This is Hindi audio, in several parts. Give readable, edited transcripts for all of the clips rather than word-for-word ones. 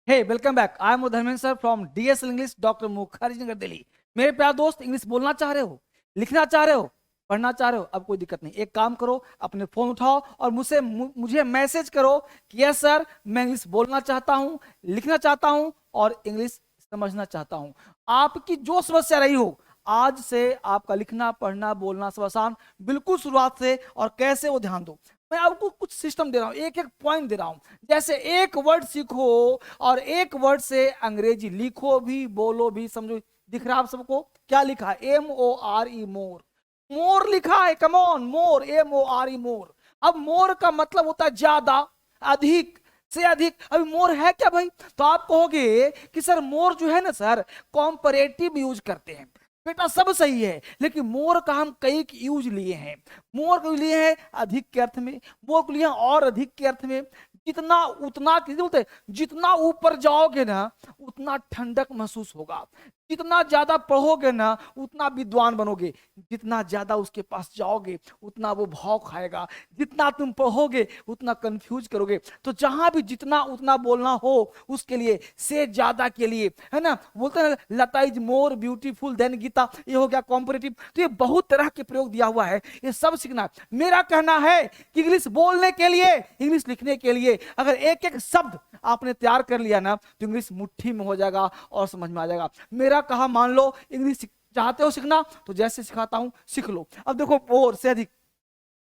Hey welcome back. I am Dharmendra sir from DSL English, doctor Mukherjee Nagar, Delhi. मेरे प्यार दोस्त, इंग्लिश बोलना चाह रहे हो, लिखना चाह रहे हो, पढ़ना चाह रहे हो, अब कोई दिक्कत नहीं। एक काम करो, अपने फोन उठाओ और मुझे मैसेज करो कि यस सर, मैं इंग्लिश बोलना चाहता हूँ, लिखना चाहता हूँ और इंग्लिश समझना चाहता हूँ। आपकी जो समस्या रही हो, आज से आपका लिखना पढ़ना बोलना सब आसान, बिल्कुल शुरुआत से। और कैसे, वो ध्यान दो। मैं आपको कुछ सिस्टम दे रहा हूं, एक एक पॉइंट दे रहा हूं। जैसे एक वर्ड सीखो और एक वर्ड से अंग्रेजी लिखो भी, बोलो भी, समझो। दिख रहा है आप सबको क्या लिखा है? MORE, मोर। मोर लिखा है, कम ऑन, मोर, MORE, मोर। अब मोर का मतलब होता है ज्यादा, अधिक से अधिक। अभी मोर है क्या भाई? तो आप कहोगे कि सर मोर जो है ना सर, कॉम्परेटिव यूज करते हैं। बेटा सब सही है, लेकिन मोर का हम कई यूज लिए हैं। मोर को लिए हैं अधिक के अर्थ में, मोर को लिए हैं और अधिक के अर्थ में। जितना उतना किसी बोलते हैं, जितना ऊपर जाओगे ना उतना ठंडक महसूस होगा। जितना ज्यादा पढ़ोगे ना उतना विद्वान बनोगे। जितना ज्यादा उसके पास जाओगे उतना वो भाव खाएगा। जितना तुम पढ़ोगे उतना कंफ्यूज करोगे। तो जहां भी जितना उतना बोलना हो, उसके लिए से ज्यादा के लिए, है ना, बोलते हैं Lata is more beautiful than Gita. ये हो गया कॉम्परेटिव। तो ये बहुत तरह के प्रयोग दिया हुआ है, ये सब सीखना। मेरा कहना है कि इंग्लिश बोलने के लिए, इंग्लिश लिखने के लिए अगर एक एक शब्द आपने तैयार कर लिया ना, तो इंग्लिश मुट्ठी में हो जाएगा और समझ में आ जाएगा। मेरा कहा मान लो इंग्लिश चाहते हो सीखना, तो जैसे सिखाता हूं सीख लो। अब देखो, और से अधिक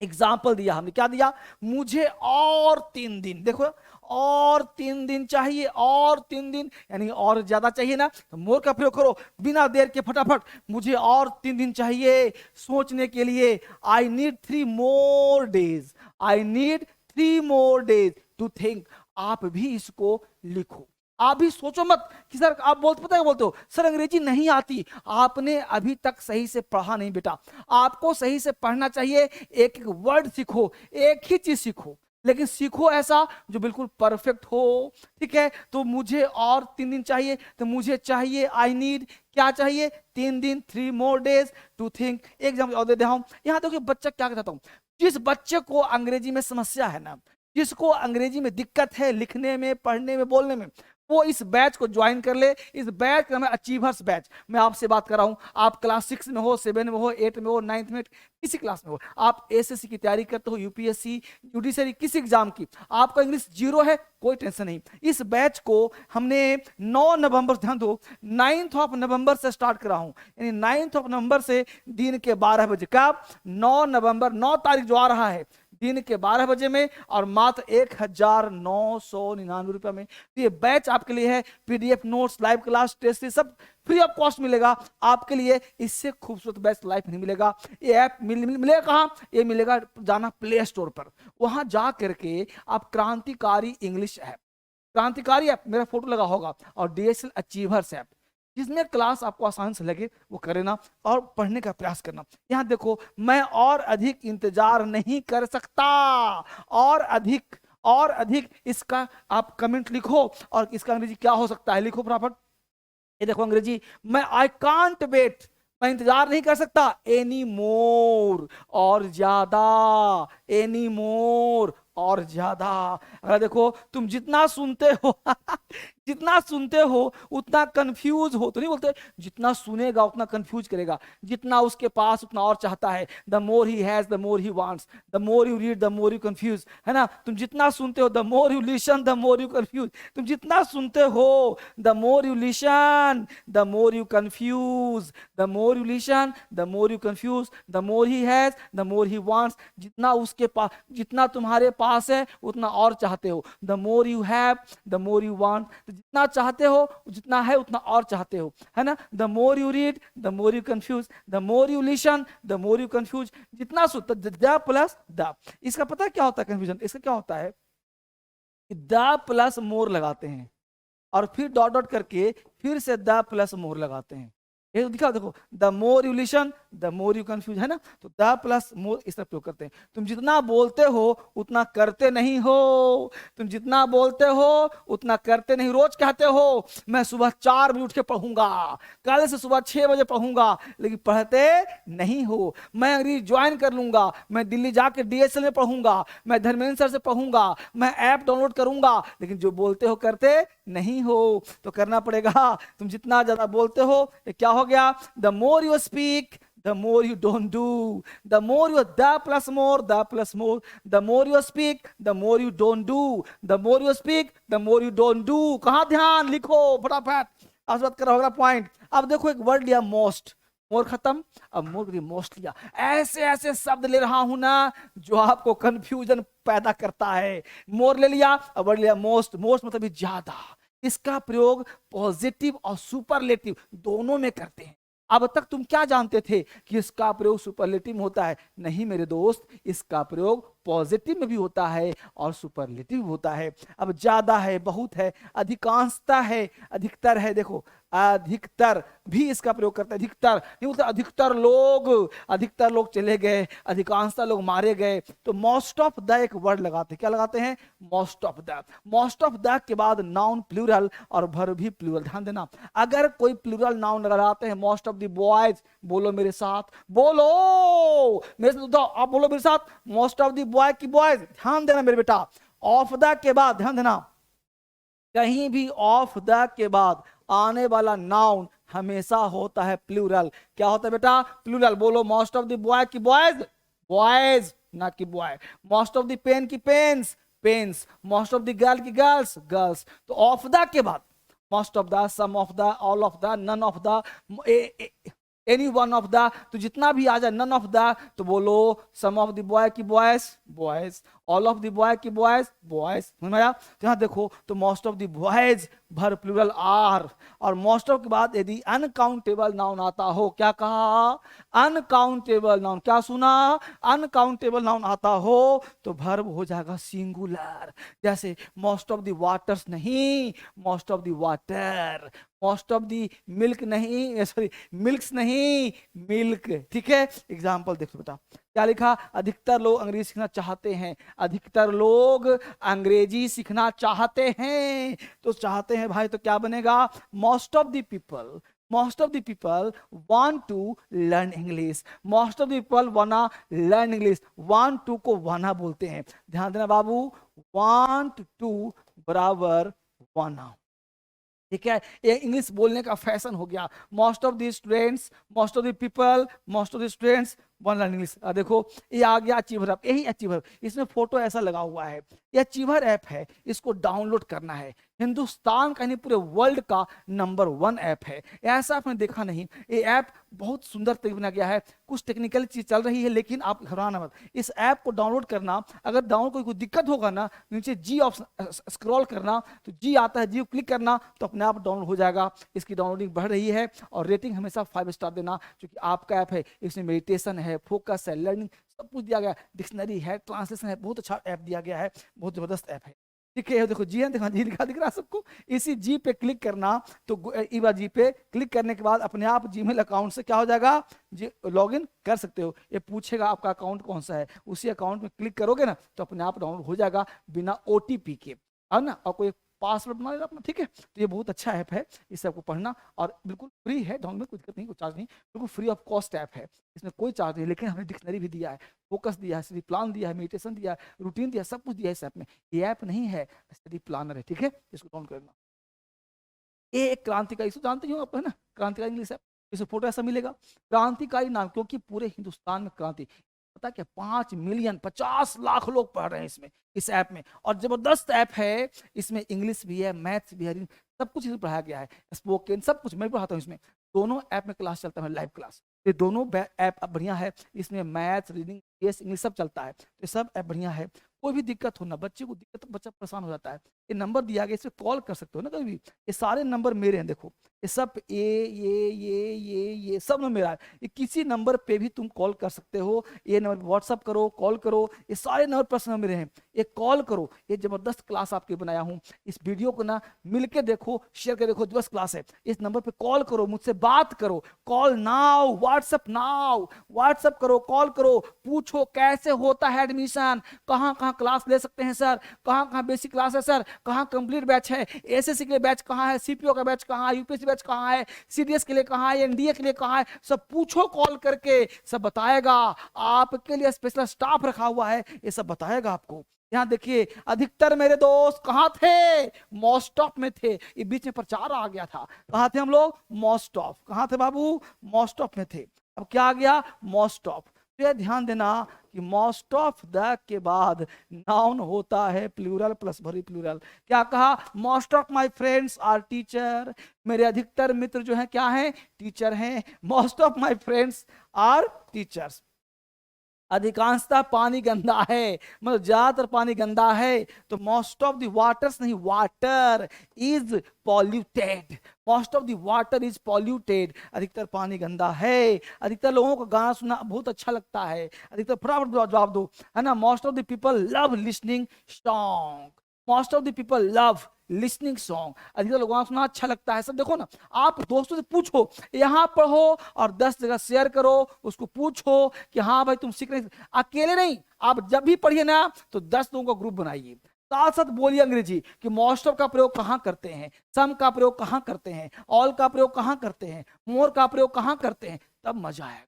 एग्जाम्पल दिया हमने, क्या दिया? मुझे और 3 दिन, देखो, और 3 दिन चाहिए, और 3 दिन, यानी और ज्यादा चाहिए ना, तो मोर का प्रयोग करो बिना देर के, फटाफट। मुझे और 3 दिन चाहिए सोचने के लिए। I need 3 more days, I need 3 more days to think. आप भी इसको लिखो। आप भी सोचो मत कि सर, आप बोलते, पता है बोलते हो सर अंग्रेजी नहीं आती। आपने अभी तक सही से पढ़ा नहीं बेटा। आपको सही से पढ़ना चाहिए। एक एक वर्ड सीखो, एक ही चीज सीखो, लेकिन सीखो ऐसा जो बिल्कुल परफेक्ट हो। ठीक है? तो मुझे और 3 दिन चाहिए, तो मुझे चाहिए, आई नीड, क्या चाहिए? 3 दिन, 3 more days to think. Example और दे रहा हूं। यहां देखिए बच्चा क्या कहता हूं। जिस बच्चे को अंग्रेजी में समस्या है ना, जिसको अंग्रेजी में दिक्कत है, लिखने में, पढ़ने में, बोलने में, वो इस बैच को ज्वाइन कर ले। इस बैच का नाम है अचीवर्स बैच। मैं आपसे बात कर रहा हूं, आप क्लास 6 में हो, 7 में हो, 8 में हो, 9th में, किसी क्लास में हो, आप एसएससी की तैयारी करते हो, यूपीएससी, जुडिशरी, किसी एग्जाम की, आपका इंग्लिश जीरो है, कोई टेंशन नहीं। इस बैच को हमने 9 नवंबर, ध्यान दो, 9 नवंबर से स्टार्ट करा हूं। यानी 9 नवंबर से दिन के 12 बजे, कब? 9 नवंबर, 9 तारीख जो आ रहा है, दिन के 12 बजे में, और मात्र 1999 रुपए में। तो ये बैच आपके लिए है। PDF notes, live class, test, सब फ्री ऑफ कॉस्ट मिलेगा आपके लिए। इससे खूबसूरत बैच लाइफ नहीं मिलेगा। ये ऐप मिलेगा कहाँ? ये मिलेगा, जाना प्ले स्टोर पर, वहां जा करके आप क्रांतिकारी इंग्लिश ऐप, क्रांतिकारी ऐप, मेरा फोटो लगा होगा, और डीएसएल अचीवर्स ऐप, जिसमें क्लास आपको आसान से लगे वो करे ना, और पढ़ने का प्रयास करना। यहां देखो, मैं और अधिक इंतजार नहीं कर सकता। और अधिक, और अधिक, इसका आप कमेंट लिखो। और इसका अंग्रेजी क्या हो सकता है, लिखो फटाफट। ये देखो अंग्रेजी, मैं आई कांट वेट, मैं इंतजार नहीं कर सकता। एनी मोर, और ज्यादा, एनी मोर, और ज्यादा। अगर देखो, तुम जितना सुनते हो जितना सुनते हो उतना कंफ्यूज हो, तो नहीं बोलते, जितना सुनेगा उतना कंफ्यूज करेगा। जितना उसके पास उतना और चाहता है। The more he has the more he wants, the more you read the more you confuse, है ना? तुम जितना सुनते हो, the more you listen the more you confuse. तुम जितना सुनते हो, the more you listen the more you confuse, the more you listen the more you confuse, the more he has the more he wants. जितना उसके पास, जितना तुम्हारे पास है उतना और चाहते हो। The more you have the more you want, जितना चाहते हो, जितना है उतना और चाहते हो, है ना? The more you read the more you confuse, the more you listen the more you confuse. जितना सुनते, द प्लस द, इसका पता है क्या होता है कंफ्यूजन? इसका क्या होता है कि द प्लस मोर लगाते हैं और फिर डॉट डॉट करके फिर से द प्लस मोर लगाते हैं। ये तो दिखा, देखो, the more you listen the more you confuse, है ना। तो द प्लस मोर इस तरह प्रयोग करते हैं। तुम जितना बोलते हो उतना करते नहीं हो, तुम जितना बोलते हो उतना करते नहीं। रोज कहते हो मैं सुबह 4 बजे उठ के पढ़ूंगा, कल से सुबह 6 बजे पढ़ूंगा, लेकिन पढ़ते नहीं हो। मैं अंग्रेजी ज्वाइन कर लूंगा, मैं दिल्ली जाके DSL में पढ़ूंगा, मैं धर्मेंद्र सर से पढ़ूंगा, मैं ऐप डाउनलोड करूंगा, लेकिन जो बोलते हो करते नहीं हो। तो करना पड़ेगा। तुम जितना ज्यादा बोलते हो, ये क्या हो गया, the more you speak the more you don't do, the more you the plus more, the more you speak, the more you don't do, the more you speak, the more you don't do। कहां ध्यान, लिखो फटाफट, आज बात कर होगा पॉइंट। अब देखो एक वर्ड लिया मोस्ट, मोर खत्म, अब मोर मोस्ट लिया। ऐसे ऐसे शब्द ले रहा हूं ना जो आपको कंफ्यूजन पैदा करता है। मोर ले लिया, अब वर्ड लिया मोस्ट, मोस्ट मतलब ज्यादा। इसका प्रयोग पॉजिटिव और सुपरलेटिव दोनों में करते हैं। अब तक तुम क्या जानते थे कि इसका प्रयोग सुपरलेटिव में होता है? नहीं मेरे दोस्त, इसका प्रयोग पॉजिटिव में भी होता है और सुपरलेटिव होता है। अब ज्यादा है, बहुत है, अधिकांशता है, अधिकतर है। देखो अधिकतर भी इसका प्रयोग करते हैं। अधिकतर नहीं बोलते अधिकतर लोग चले गए, अधिकांशता लोग मारे गए। तो मोस्ट ऑफ द एक वर्ड लगाते हैं, क्या लगाते हैं? Most of the. Most of the के बाद नाउन प्लूरल और वर्ब भी प्लूरल। ध्यान देना, अगर कोई प्लूरल नाउन लगाते हैं, मोस्ट ऑफ द बॉयज, बोलो मेरे साथ, बोलो मेरे साथ, आप बोलो मेरे साथ, मोस्ट ऑफ द बॉय की बॉयज। ध्यान देना मेरे बेटा, ऑफ द के बाद ध्यान देना, कहीं भी ऑफ द के बाद आने वाला नाउन हमेशा होता है प्लूरल। क्या होता है बेटा? प्लूरल। बोलो मोस्ट ऑफ द बॉय की बॉयज, बॉयज ना कि boy. Most of the pen की pens, pens. Most of the girl की गर्ल्स, गर्ल्स। तो ऑफ द के बाद most of the, some of the, all of the, none of the, any one of the. तो जितना भी आ जाए नन ऑफ द तो बोलो सम ऑफ द बॉय की boys, boys. All of the boy की बॉयज, बॉयज। समझ में आया? तो यहाँ देखो, तो मोस्ट ऑफ द बॉयज भर प्लूरल आर, और मोस्ट ऑफ के बाद यदि अनकाउंटेबल नाउन आता हो, क्या कहा? Uncountable noun. क्या सुना? अनकाउंटेबल नाउन आता हो तो वर्ब हो जाएगा सिंगुलर। जैसे मोस्ट ऑफ द वाटर्स नहीं, most of the water. Most of the milk नहीं, सॉरी मिल्क्स नहीं, मिल्क। ठीक है, एग्जाम्पल देखो बेटा, क्या लिखा? अधिकतर लोग अंग्रेजी सीखना चाहते हैं, अधिकतर लोग अंग्रेजी सीखना चाहते हैं। तो चाहते हैं भाई, तो क्या बनेगा? Most of the people, most of the people want to learn English, most of the people wanna learn English। want to को wanna बोलते हैं। ध्यान देना बाबू, want to बराबर wanna। ठीक है, ये इंग्लिश बोलने का फैशन हो गया। Most of the students, most of the people, most of the students one learn English. देखो ये आ गया अचीवर ऐप, यही अचीवर। इसमें फोटो ऐसा लगा हुआ है, ये अचीवर ऐप है, इसको डाउनलोड करना है। हिंदुस्तान का नहीं पूरे वर्ल्ड का नंबर 1 ऐप है। ऐसा आपने देखा नहीं। ये ऐप बहुत सुंदर तरीके बना गया है। कुछ टेक्निकल चीज चल रही है, लेकिन आप घबराना मत। इस ऐप को डाउनलोड करना, अगर डाउनलोड कोई दिक्कत होगा ना, नीचे जी ऑप्शन स्क्रॉल करना, तो जी आता है, जी क्लिक करना तो अपने आप डाउनलोड हो जाएगा। इसकी डाउनलोडिंग बढ़ रही है, और रेटिंग हमेशा 5 स्टार देना, क्योंकि आपका ऐप है। इसमें मेडिटेशन है, फोकस है, लर्निंग सब कुछ दिया गया है, डिक्शनरी है, ट्रांसलेशन है, बहुत अच्छा ऐप दिया गया है, बहुत जबरदस्त ऐप है। ठीक है, देखो जी है, देखो जी लिखा दिख रहा है सबको। इसी जी पे क्लिक करना, तो ईवा जी पे क्लिक करने के बाद अपने आप जीमेल अकाउंट से क्या हो जाएगा? जी लॉगिन कर सकते हो। ये पूछेगा आपका अकाउंट कौन सा है, उसी अकाउंट में क्लिक करोगे ना तो अपने आप डाउनलोड हो जाएगा बिना OTP के, है ना। और कोई पासवर्ड बना लेना अपना। ठीक है, तो ये बहुत अच्छा ऐप है, इसे आपको पढ़ना, और बिल्कुल फ्री है डाउनलोड में, कोई दिक्कत नहीं, कोई चार्ज नहीं, बिल्कुल फ्री ऑफ कॉस्ट ऐप है। इसमें कोई चार्ज नहीं, लेकिन हमने डिक्शनरी भी दिया है, फोकस दिया है, स्टडी प्लान दिया है, मेडिटेशन दिया है, रूटीन दिया है, सब कुछ दिया है इस ऐप में। ये ऐप नहीं है, स्टडी प्लानर है। ठीक है, इसको डाउनलोड करना। ये एक क्रांतिकारी, इसको जानते हो आप, है ना, क्रांतिकारी इंग्लिश ऐप। इसे फोटो ऐसा मिलेगा, क्रांतिकारी नाम, क्योंकि पूरे हिंदुस्तान में क्रांति, पता क्या 5 मिलियन 50 लाख लोग पढ़ रहे हैं इसमें, इस ऐप में। और जबरदस्त ऐप है, इसमें इंग्लिश भी है, मैथ्स भी है, सब कुछ इसमें पढ़ाया गया है, स्पोकन सब कुछ मैं पढ़ाता हूँ इसमें। दोनों ऐप में क्लास चलता है, लाइव क्लास। ये दोनों ऐप बढ़िया है, इसमें मैथ्स, रीडिंग, इंग्लिश सब चलता है। तो सब ऐप बढ़िया है। कोई भी दिक्कत हो ना, बच्चे को दिक्कत, बच्चा परेशान हो जाता है, ये नंबर दिया गया, इस पे कॉल कर सकते हो ना कभी भी। ये सारे नंबर मेरे हैं, देखो ये सब ये सब नंबर मेरा है। ये किसी नंबर पे भी तुम कॉल कर सकते हो, ये नंबर व्हाट्सअप करो, कॉल करो, ये सारे नंबर पर्सनल मेरे हैं, ये कॉल करो। ये जबरदस्त क्लास आपके बनाया हूँ, इस वीडियो को ना मिलके देखो, शेयर कर देखो, जबरदस्त क्लास है। इस नंबर पे कॉल करो, मुझसे बात करो, call now, WhatsApp now, WhatsApp करो, कॉल करो, पूछो कैसे होता है एडमिशन, कहाँ कहाँ क्लास ले सकते हैं सर, कहाँ कहाँ बेसिक क्लास है सर, कहाँ कंप्लीट बैच है, एसएससी के लिए बैच कहाँ है, सीपीओ का बैच कहाँ है, यूपीएससी बैच कहाँ है, सीडीएस के लिए कहाँ है, एनडीए के लिए कहाँ है, सब पूछो कॉल करके, सब बताएगा। आपके लिए स्पेशल स्टाफ रखा हुआ है, ये सब बताएगा आपको। यहाँ देखिए, अधिकतर मेरे दोस्त कहाँ थे, मॉस्टॉप में थे। ये बीच में प्रचार आ गया था, कहाँ थे हम लोग, मॉस्टॉप। कहाँ थे बाबू, मॉस्टॉप में थे। अब क्या आ गया, मॉस्टॉप। तो ये ध्यान देना कि मोस्ट ऑफ द के बाद नाउन होता है प्लूरल प्लस भरी प्लूरल। क्या कहा, most of my friends are teacher, मेरे अधिकतर मित्र जो हैं क्या हैं, टीचर हैं। Most of my friends are teachers. अधिकांशतः पानी गंदा है, मतलब ज्यादातर पानी गंदा है, तो मोस्ट ऑफ द वाटर्स नहीं, water is polluted, most of the water is polluted. अधिकतर पानी गंदा है। अधिकतर लोगों को गाना सुनना बहुत अच्छा लगता है, अधिकतर फटाफट जवाब दो, है ना। Most of the people love listening song, most of the people love listening song, अधिकतर लोगों को सुनना अच्छा लगता है। सब देखो ना, आप दोस्तों से पूछो, यहाँ पढ़ो और 10 जगह शेयर करो, उसको पूछो कि हाँ भाई तुम सीख रहे, अकेले नहीं, आप जब भी पढ़िए ना तो 10 लोगों का ग्रुप बनाइए, साथ साथ बोलिए अंग्रेजी कि मोस्ट ऑफ का प्रयोग कहाँ करते हैं, सम का प्रयोग कहाँ करते हैं, ऑल का प्रयोग कहाँ करते हैं, मोर का प्रयोग कहाँ करते हैं, तब मजा आएगा।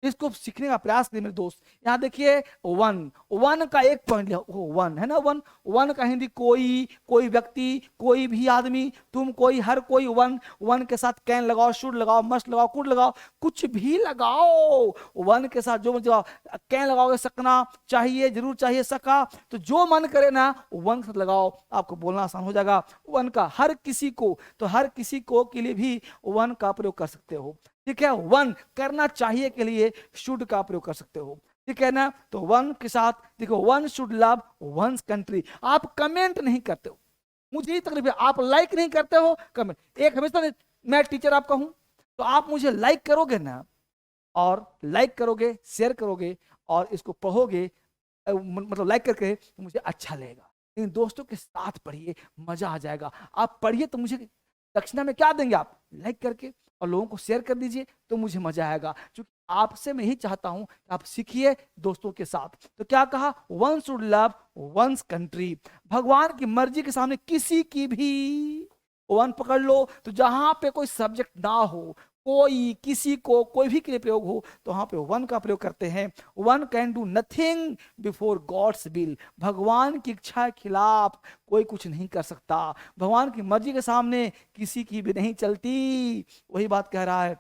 इसको सीखने का प्रयास करिए मेरे दोस्त। यहाँ देखिए, वन, वन का एक पॉइंट लिया, वो वन है ना, वन, वन का हिंदी कोई, कोई व्यक्ति, कोई भी आदमी, तुम, कोई, हर कोई, वन। वन के साथ कैन लगाओ, शुड लगाओ, मस्ट लगाओ, कुड लगाओ, कुछ भी लगाओ, वन के साथ जो लगाओ। कैन लगाओगे सकना, चाहिए, जरूर चाहिए, सका, तो जो मन करे ना वन के साथ लगाओ, आपको बोलना आसान हो जाएगा। वन का हर किसी को, तो हर किसी को के लिए भी वन का प्रयोग कर सकते हो, ठीक है। वन करना चाहिए के लिए शुड का प्रयोग कर सकते हो, ठीक है ना। तो वन के साथ देखो, one should love one's country. आप कमेंट नहीं करते हो, मुझे तकलीफ है, आप लाइक नहीं करते हो, कमेंट। एक हमेशा मैं टीचर आपका हूं, तो आप मुझे लाइक करोगे ना, और लाइक करोगे, शेयर करोगे और इसको पढ़ोगे, मतलब लाइक करके, तो मुझे अच्छा लगेगा। इन दोस्तों के साथ पढ़िए, मजा आ जाएगा। आप पढ़िए तो मुझे दक्षिणा में क्या देंगे, आप लाइक करके और लोगों को शेयर कर दीजिए, तो मुझे मजा आएगा। क्योंकि आपसे मैं ही चाहता हूं कि आप सीखिए दोस्तों के साथ। तो क्या कहा, one should love one's country. भगवान की मर्जी के सामने किसी की भी, वन पकड़ लो, तो जहां पे कोई सब्जेक्ट ना हो, कोई, किसी को, कोई भी के लिए प्रयोग हो, तो वहां पे वन का प्रयोग करते हैं। One can do nothing before God's will. भगवान की इच्छा के खिलाफ कोई कुछ नहीं कर सकता, भगवान की मर्जी के सामने किसी की भी नहीं चलती। वही बात कह रहा है,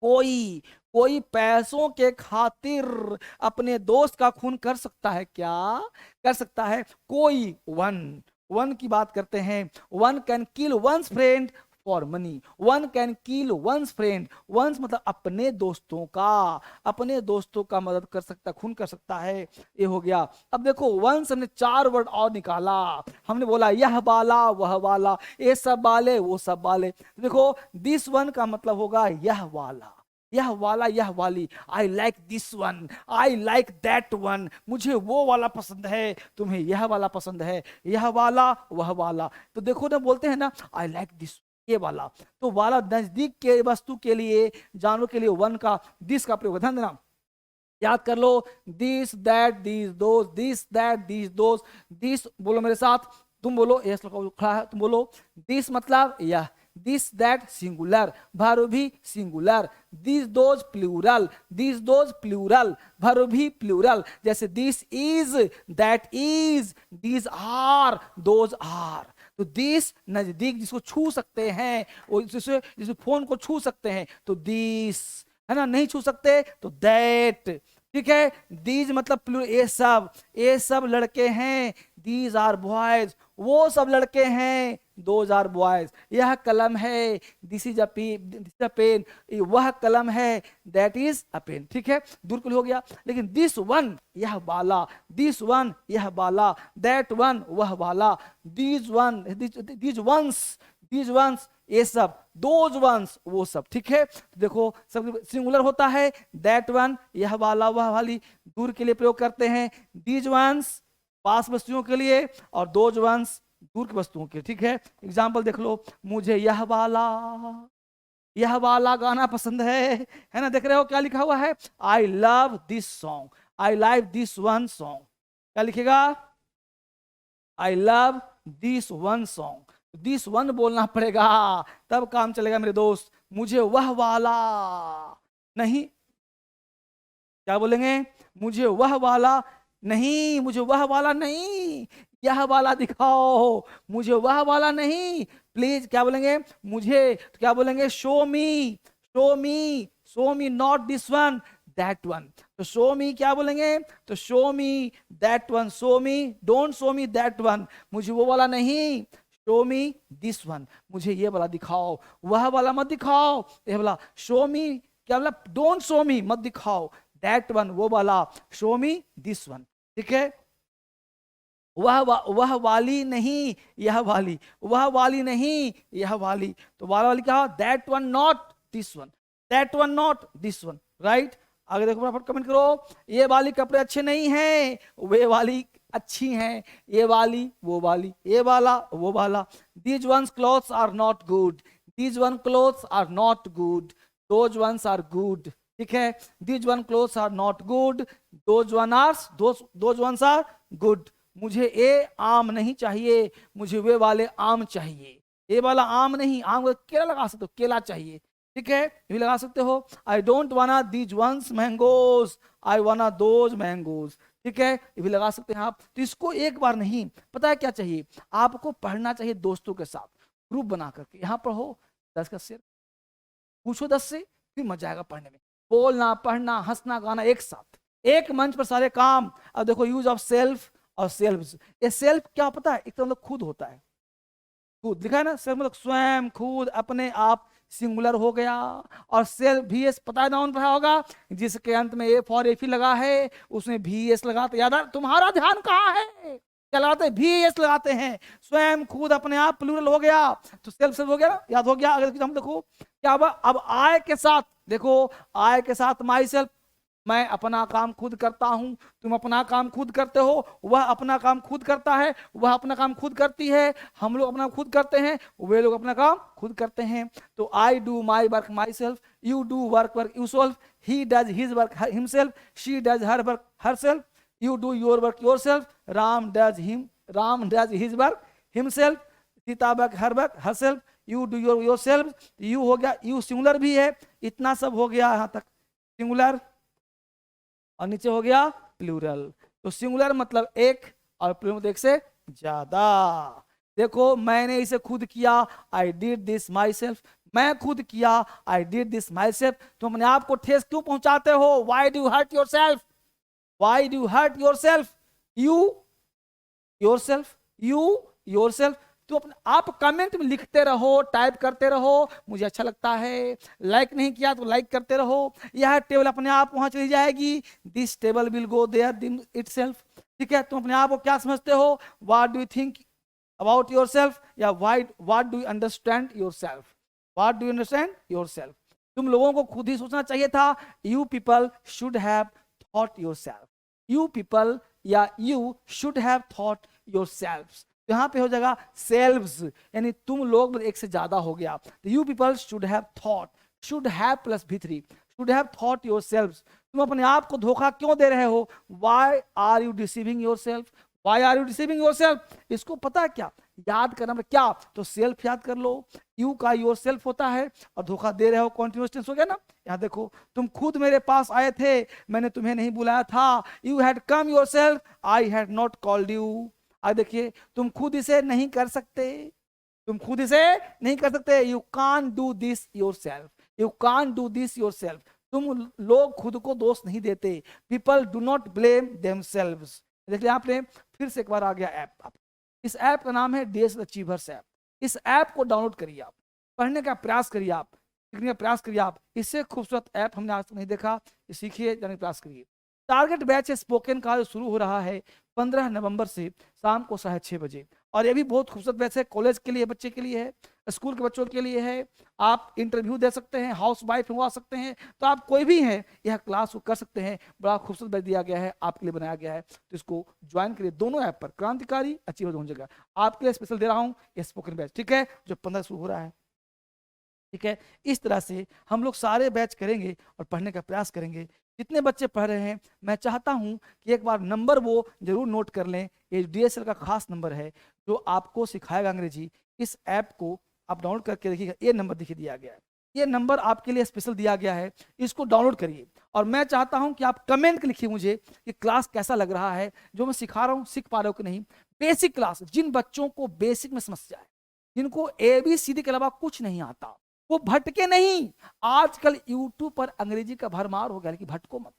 कोई, कोई पैसों के खातिर अपने दोस्त का खून कर सकता है क्या, कर सकता है कोई। वन, वन की बात करते हैं। One can kill one's friend for money, one can kill one's friend, one's मतलब अपने दोस्तों का, अपने दोस्तों का मदद कर सकता, खून कर सकता है। ये हो गया। अब देखो, वंस हमने 4 वर्ड और निकाला, हमने बोला यह वाला, वह वाला, ये सब वाले, वो सब वाले। देखो, दिस वन का मतलब होगा यह वाला, यह वाला, यह वाली। I like this one, I like that one, मुझे वो वाला पसंद है, तुम्हें यह वाला पसंद है, यह वाला, वह वाला। तो देखो ना, बोलते हैं ना, आई लाइक दिस, ये वाला। तो वाला नजदीक के वस्तु के लिए, जानवर के लिए वन का, दिस का प्रयोग, ध्यान देना, याद कर लो। This, that, these, those, this, that, these, those. This बोलो मेरे साथ, तुम बोलो, यस खड़ा है, तुम बोलो। दिस मतलब यह, दिस दैट सिंगुलर, भरभी singular, this those plural, this those plural, भरभी प्लूरल। जैसे this is, that is, these are, those are. तो दिस नजदीक, जिसको छू सकते हैं, जिसे फोन को छू सकते हैं, तो दिस, है ना। नहीं छू सकते तो दैट, ठीक है। दीज मतलब प्लूरल, ये सब लड़के हैं, दीज आर बॉयज, वो सब लड़के हैं, दोज आर बॉयज। यह कलम है, दिस इज अ पेन, वह कलम है, दैट इज अ पेन। ठीक है, दूर के लिए हो गया। लेकिन दिस वन, यह बाला, दिस वन, यह बाला, दैट वन, वह बाला, दीज वन, दीज वंस, ये सब, दोज वंस, वो सब। ठीक है, तो देखो सब सिंगुलर होता है, दैट वन, यह वाला, वह वाली, दूर के लिए प्रयोग करते हैं, दीज वंस पास वस्तुओं के लिए, और दोज वंस दूर की वस्तुओं के लिए। ठीक है, एग्जाम्पल देख लो, मुझे यह वाला गाना पसंद है ना। देख रहे हो क्या लिखा हुआ है, I love this song, I like this one song. क्या लिखेगा, I love this one song, this one बोलना पड़ेगा, तब काम चलेगा मेरे दोस्त। मुझे वह वाला नहीं, क्या बोलेंगे, मुझे वह वाला नहीं, मुझे वह वाला नहीं, यह वाला दिखाओ, मुझे वह वाला नहीं, प्लीज। क्या बोलेंगे, मुझे, तो क्या बोलेंगे, show me, show me, show me not this one, that one. तो शो मी क्या बोलेंगे, तो show me that one, show me, don't show me that one, मुझे वो वाला नहीं, शो मी दिस वन, मुझे ये वाला दिखाओ, वह वाला मत दिखाओ, ये वाला। शो मी क्या बोला, डोंट शो मी, मत दिखाओ, दैट वन, वो वाला, शो मी दिस वन। ठीक है, वह वाली नहीं, यह वाली, वह वाली नहीं, यह वाली, तो वाला वाली क्या, that one not this one, that one not this one. Right, आगे देखो, फटाफट कमेंट करो, ये वाली कपड़े अच्छे नहीं हैं, वे वाली अच्छी हैं, ये वाली, वो वाली, ये वाला, वो वाला। These ones clothes are not good, these one clothes are not good, those ones are good. ठीक है, these one clothes are not good, those ones are good. मुझे ये आम नहीं चाहिए, मुझे वे वाले आम चाहिए, ये वाला आम नहीं, आम का केला लगा सकते हो, केला चाहिए। ठीक है, ये भी लगा सकते हो, I don't wanna these ones mangoes, I wanna those mangoes. ठीक है, ये भी लगा सकते हैं आप। तो इसको एक बार नहीं, पता है क्या चाहिए आपको, पढ़ना चाहिए दोस्तों के साथ, ग्रुप बना करके। यहाँ पढ़ो 10 का शेर, पूछो 10 से, फिर मजा आएगा पढ़ने में। बोलना, पढ़ना, हंसना, गाना एक साथ, एक मंच पर सारे काम। अब देखो, यूज ऑफ सेल्फ और सेल्फ। ये सेल्फ क्या पता है, एक तो मतलब खुद होता है, खुद लिखा है ना, सेल्फ मतलब स्वयं, खुद, अपने आप, सिंगुलर हो गया। और सेल्फ भी एस पता है नाउन पढ़ा होगा, जिसके अंत में ए फॉर एफ ही लगा है, उसमें भी एस लगाते, याद है, तुम्हारा ध्यान कहाँ है, क्या लगाते हैं, भी एस लगाते हैं। स्वयं, खुद, अपने आप, प्लूरल हो गया, तो सेल्फ सेल्फ हो गया ना, याद हो गया। अगर हम देखो क्या, अब आय के साथ देखो, आय के साथ माई सेल्फ, मैं अपना काम खुद करता हूं, तुम अपना काम खुद करते हो, वह अपना काम खुद करता है, वह अपना काम खुद करती है, हम लोग अपना खुद करते हैं, वे लोग अपना काम खुद करते हैं। तो I do my work my self, you do work you self, he does his work himself, she does her work her self, you do your work your self, Ram does his work himself, Sita work her self, you do your self. You हो गया, यू सिंगुलर भी है, इतना सब हो गया यहां तक सिंगुलर, और नीचे हो गया प्लूरल। तो सिंगुलर मतलब एक, और प्लूरल मतलब एक से ज्यादा। देखो, मैंने इसे खुद किया, I did this myself, मैं खुद किया, I did this myself. तुम अपने आप को ठेस क्यों पहुंचाते हो, why do hurt yourself, why do hurt yourself, you yourself, you yourself. तो अपने आप कमेंट में लिखते रहो, टाइप करते रहो, मुझे अच्छा लगता है, लाइक नहीं किया तो लाइक करते रहो, यह टेबल अपने आप वहां चली जाएगी, this table will go there itself. ठीक है, तुम अपने आप को क्या समझते हो, what do you think about yourself, या what do you understand yourself, what do you understand yourself. तुम लोगों को खुद ही सोचना चाहिए था, you people should have thought yourself, you people या you should have thought yourself. यहां पे हो जाएगा सेल्व्स, यानी तुम लोग, एक से ज्यादा हो गया। तो you people should have thought, should have plus V3, should have thought yourselves. तुम अपने आप को धोखा क्यों दे रहे हो, why are you deceiving yourself, why are you deceiving yourself. इसको पता है क्या, याद करना में क्या, तो सेल्फ याद कर लो, यू का योरसेल्फ होता है, और धोखा दे रहे हो कॉन्टिन्यूअस टेंस हो गया ना। यहाँ देखो, तुम खुद मेरे पास आए थे, मैंने तुम्हें नहीं बुलाया था, you had come yourself, I had not called you. अब देखिए, तुम खुद इसे नहीं कर सकते, तुम खुद इसे नहीं कर सकते, you can't do this yourself, you can't do this yourself. तुम लोग खुद को दोष नहीं देते, people do not blame themselves. देखिए आपने फिर से एक बार आ गया ऐप, इस ऐप का नाम है डीएसएल अचीवर्स ऐप। इस ऐप को डाउनलोड करिए आप, पढ़ने का प्रयास करिए आप, सीखने का प्रयास करिए आप। इससे खूबसूरत ऐप हमने आज तक नहीं देखा, सीखिए, जानने का प्रयास करिए। टारगेट बैच स्पोकन का जो शुरू हो रहा है 15 नवंबर से शाम को 6:30 बजे, और ये भी बहुत खूबसूरत बैच है। कॉलेज के लिए, बच्चे के लिए है, स्कूल के बच्चों के लिए है। आप इंटरव्यू दे सकते हैं, हाउस वाइफ हुआ सकते हैं, तो आप कोई भी हैं, यह क्लास को कर सकते हैं। बड़ा खूबसूरत बैच दिया गया है, आपके लिए बनाया गया है, तो इसको ज्वाइन करिए। दोनों ऐप पर क्रांतिकारी, अचीवर दोनों जगह आपके लिए स्पेशल दे रहा हूँ ये स्पोकन बैच, ठीक है, जो 15 शुरू हो रहा है, ठीक है। इस तरह से हम लोग सारे बैच करेंगे और पढ़ने का प्रयास करेंगे। जितने बच्चे पढ़ रहे हैं, मैं चाहता हूं कि एक बार नंबर वो जरूर नोट कर लें। ये डीएसएल का खास नंबर है जो आपको सिखाएगा अंग्रेजी। इस ऐप को आप डाउनलोड करके देखिएगा, ये नंबर देखिए दिया गया है, ये नंबर आपके लिए स्पेशल दिया गया है, इसको डाउनलोड करिए। और मैं चाहता हूं कि आप कमेंट लिखिए मुझे कि क्लास कैसा लग रहा है, जो मैं सिखा रहा हूं सीख पा रहे हो कि नहीं। बेसिक क्लास, जिन बच्चों को बेसिक में समस्या है, जिनको ABCD के अलावा कुछ नहीं आता, वो भटके नहीं। आजकल YouTube पर अंग्रेजी का भरमार हो गया, लेकिन भटको मत,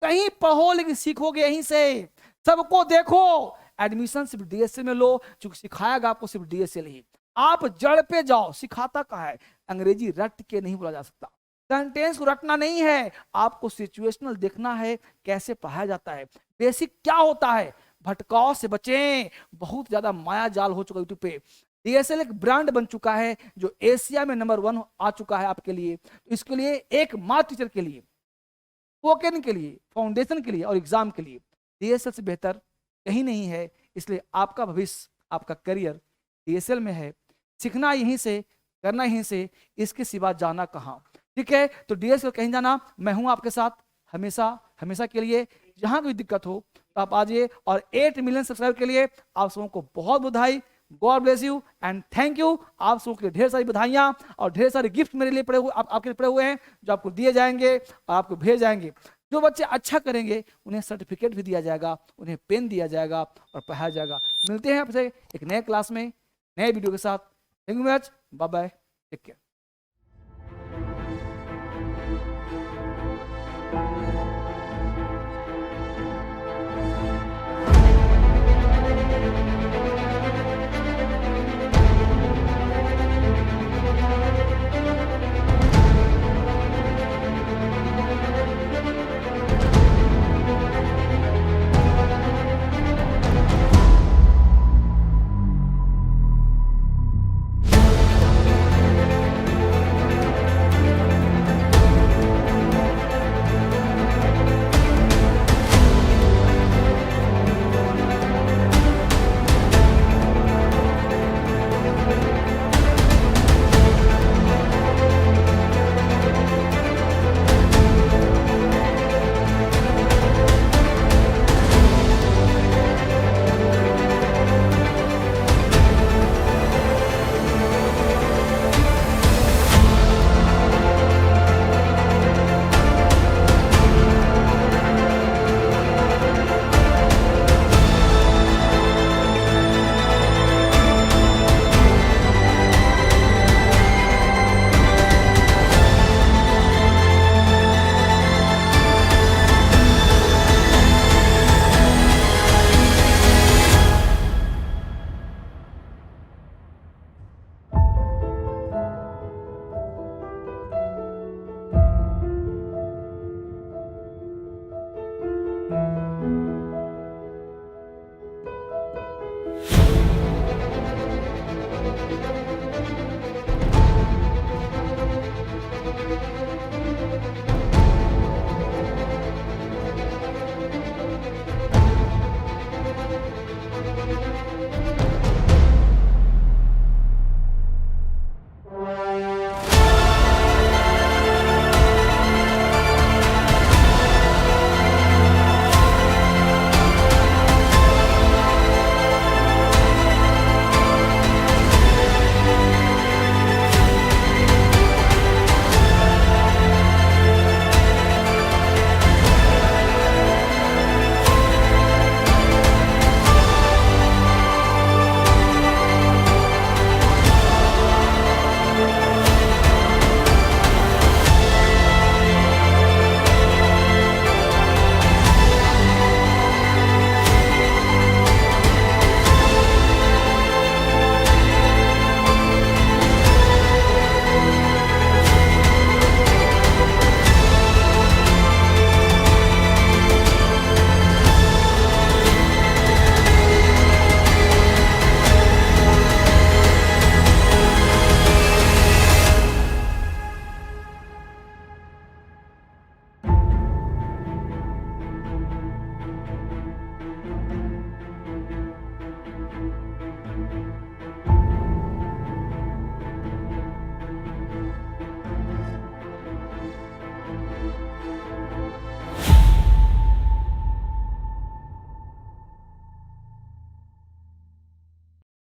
कहीं पढ़ो लेकिन सीखोगे यहीं से। सबको देखो, एडमिशन सिर्फ डीएसएल में लो, जो सिखाएगा आपको सिर्फ डीएसएल ही। आप जड़ पे जाओ, सिखाता कहाँ है? अंग्रेजी रट के नहीं बोला जा सकता, सेंटेंस को रटना नहीं है, आपको सिचुएशनल देखना है, कैसे पढ़ाया जाता है, बेसिक क्या होता है। भटकाव से बचें, बहुत ज्यादा माया जाल हो चुका यूट्यूब पे। डीएसएल एक ब्रांड बन चुका है जो एशिया में नंबर 1 आ चुका है आपके लिए। तो इसके लिए एक मात्र टीचर के लिए, स्पोकन के लिए, फाउंडेशन के लिए और एग्जाम के लिए डीएसएल से बेहतर कहीं नहीं है। इसलिए आपका भविष्य, आपका करियर डीएसएल में है। सीखना यहीं से, करना यहीं से, इसके सिवा जाना कहाँ, ठीक है। तो डीएसएल कहीं जाना, मैं हूं आपके साथ हमेशा, हमेशा के लिए। जहां कोई दिक्कत हो तो आप आ जाइए। और 8 मिलियन सब्सक्राइबर के लिए आप सबों को बहुत बधाई। God bless you and thank you. आप सबके लिए ढेर सारी बधाइयां और ढेर सारे गिफ्ट मेरे लिए पड़े हुए, आपके लिए पड़े हुए हैं, जो आपको दिए जाएंगे और आपको भेज जाएंगे। जो बच्चे अच्छा करेंगे उन्हें सर्टिफिकेट भी दिया जाएगा, उन्हें पेन दिया जाएगा और पढ़ाया जाएगा। मिलते हैं आपसे एक नए क्लास में, नए वीडियो के साथ। Thank you much, bye bye, take care.